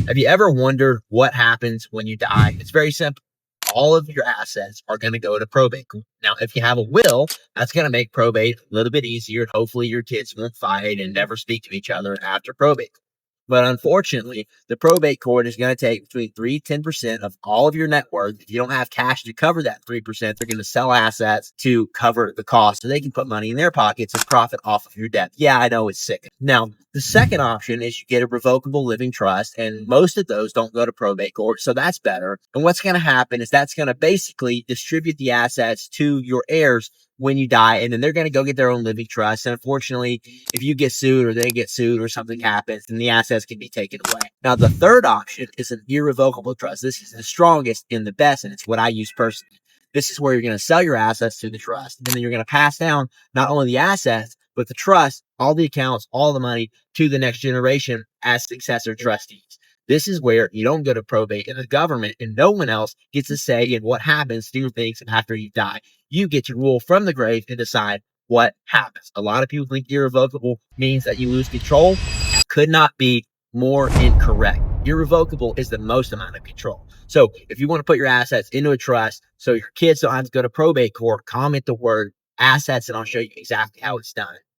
Have you ever wondered what happens when you die? It's very simple. All of your assets are going to go to probate court. Now, if you have a will, that's going to make probate a little bit easier. Hopefully, your kids won't fight and never speak to each other after probate. But unfortunately, the probate court is going to take between 3 to 10% of all of your net worth. If you don't have cash to cover that 3%, they're going to sell assets to cover the cost so they can put money in their pockets and profit off of your debt. Yeah, I know it's sick. Now, the second option is you get a revocable living trust, and most of those don't go to probate court, so that's better. And what's going to happen is that's going to basically distribute the assets to your heirs when you die, and then they're going to go get their own living trust. And unfortunately, if you get sued or they get sued or something happens, then the assets can be taken away. Now, the third option is an irrevocable trust. This is the strongest and the best, and it's what I use personally. This is where you're going to sell your assets to the trust, and then you're going to pass down not only the assets, but the trust, all the accounts, all the money to the next generation as successor trustees. This is where you don't go to probate, and the government and no one else gets a say in what happens to your things after you die. You get to rule from the grave and decide what happens. A lot of people think irrevocable means that you lose control. Could not be more incorrect. Irrevocable is the most amount of control. So if you want to put your assets into a trust so your kids don't have to go to probate court, comment the word assets and I'll show you exactly how it's done.